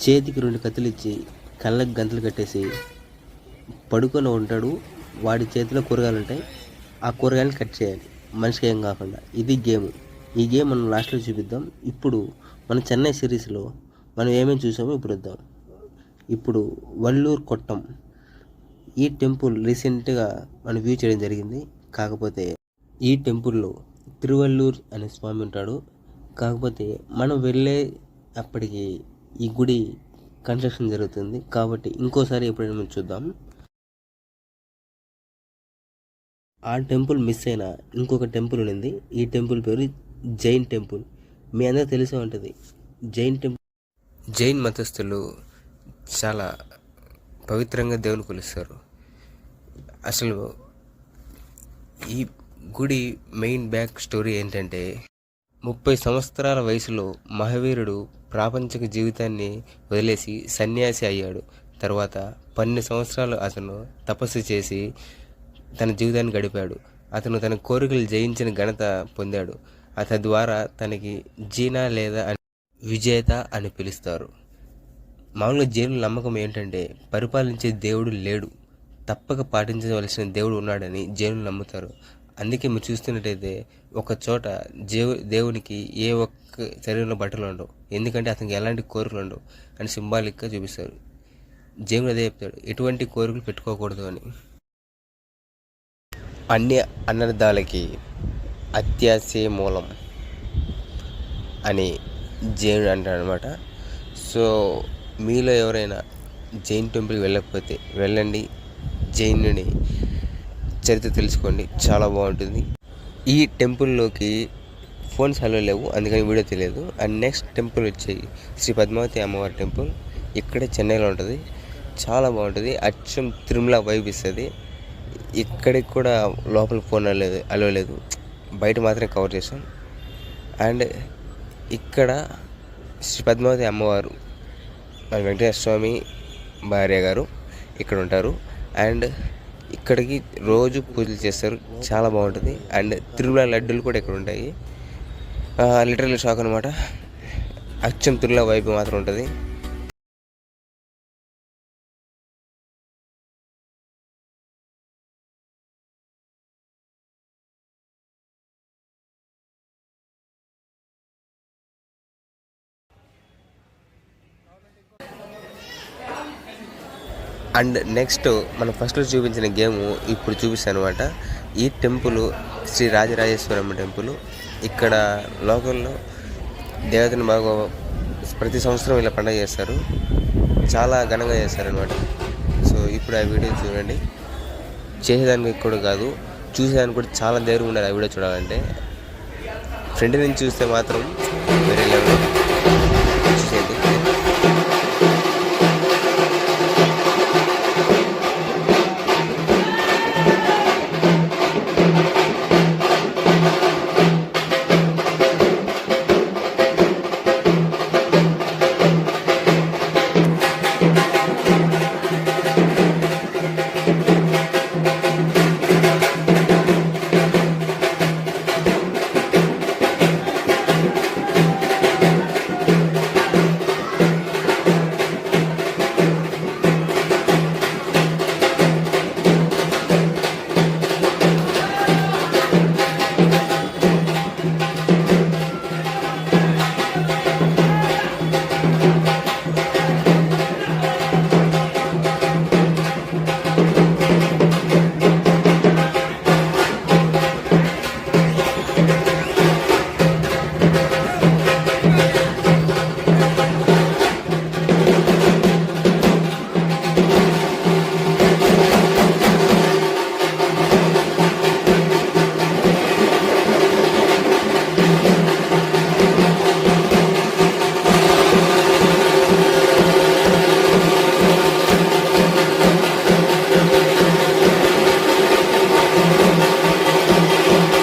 చేతికి 2 కత్తులు ఇచ్చి కళ్ళకి గంతలు కట్టేసి పడుకొని ఉంటాడు. వాడి చేతిలో కూరగాయలు ఉంటాయి. ఆ కూరగాయలు కట్ చేయాలి మనిషికి ఏం కాకుండా. ఇది గేమ్. ఈ గేమ్ మనం లాస్ట్లో చూపిద్దాం. ఇప్పుడు మన చెన్నై సిరీస్లో మనం ఏమేమి చూసామో ఇప్పుడు వద్దాం. ఇప్పుడు వల్లూరు కొట్టం, ఈ టెంపుల్ రీసెంట్గా మనం వ్యూ చేయడం జరిగింది. కాకపోతే ఈ టెంపుల్లో తిరువల్లూరు అనే స్వామి ఉంటాడు. కాకపోతే మనం వెళ్ళే అప్పటికి ఈ గుడి కన్స్ట్రక్షన్ జరుగుతుంది. కాబట్టి ఇంకోసారి ఎప్పుడైనా మనం చూద్దాం. ఆ టెంపుల్ మిస్ అయిన ఇంకొక టెంపుల్ ఉంది. ఈ టెంపుల్ పేరు జైన్ టెంపుల్. మీ అందరూ తెలిసే ఉంటుంది. జైన్ మతస్థులు చాలా పవిత్రంగా దేవుని కొలుస్తారు. అసలు ఈ గుడి మెయిన్ బ్యాక్ స్టోరీ ఏంటంటే 30 సంవత్సరాల వయసులో మహావీరుడు ప్రాపంచిక జీవితాన్ని వదిలేసి సన్యాసి అయ్యాడు. తర్వాత 12 సంవత్సరాలు అతను తపస్సు చేసి తన జీవితాన్ని గడిపాడు. అతను తన కోరికలు జయించిన ఘనత పొందాడు. తద్వారా తనకి జీనా లేదా విజేత అని పిలుస్తారు. మామూలుగా జైలు నమ్మకం ఏంటంటే పరిపాలించే దేవుడు లేడు, తప్పక పాటించవలసిన దేవుడు ఉన్నాడని జైలు నమ్ముతారు. అందుకే మీరు చూస్తున్నట్టయితే ఒక చోట దేవునికి ఏ ఒక్క శరీరంలో బట్టలు ఉండవు, ఎందుకంటే అతనికి ఎలాంటి కోరికలు ఉండవు అని సింబాలిక్గా చూపిస్తారు. దేవుడు అదే చెప్తాడు, ఎటువంటి కోరికలు పెట్టుకోకూడదు అని. అన్ని అనర్థాలకి అత్యాశే మూలం అని జైనుడు అంటాడు అనమాట. సో మీలో ఎవరైనా జైన్ టెంపుల్కి వెళ్ళకపోతే వెళ్ళండి, జైనుని చరిత్ర తెలుసుకోండి, చాలా బాగుంటుంది. ఈ టెంపుల్లోకి ఫోన్స్ అలో లేవు, అందుకని వీడియో తెలియదు. అండ్ నెక్స్ట్ టెంపుల్ వచ్చి శ్రీ పద్మావతి అమ్మవారి టెంపుల్. ఇక్కడే చెన్నైలో ఉంటుంది, చాలా బాగుంటుంది. అచ్చం తిరుమల వైబ్ ఇస్తుంది. ఇక్కడికి కూడా లోపల ఫోన్ అలో లేదు, బయట మాత్రమే కవర్ చేసాం. అండ్ ఇక్కడ శ్రీ పద్మావతి అమ్మవారు మన వెంకటేశ్వర స్వామి భార్య గారు ఇక్కడ ఉంటారు. అండ్ ఇక్కడికి రోజు పూజలు చేస్తారు, చాలా బాగుంటుంది. అండ్ తిరుమల లడ్డూలు కూడా ఇక్కడ ఉంటాయి. లిటరల్లీ షాక్ అనమాట. అచ్చం తిరుమల వైపు మాత్రం ఉంటుంది. అండ్ నెక్స్ట్ మనం ఫస్ట్లో చూపించిన గేమ్ ఇప్పుడు చూపిస్తాను అనమాట. ఈ టెంపుల్ శ్రీ రాజరాజేశ్వరమ్మ టెంపుల్. ఇక్కడ లోకల్లో దేవతని బాగా ప్రతి సంవత్సరం ఇలా పండుగ చేస్తారు, చాలా ఘనంగా చేస్తారనమాట. సో ఇప్పుడు ఆ వీడియో చూడండి. చేసేదానికి కూడా కాదు, చూసేదానికి కూడా చాలా ధైర్యం ఉండాలి ఆ వీడియో చూడాలంటే. ఫ్రంట్ నుంచి చూస్తే మాత్రం వేరే లెవెల్.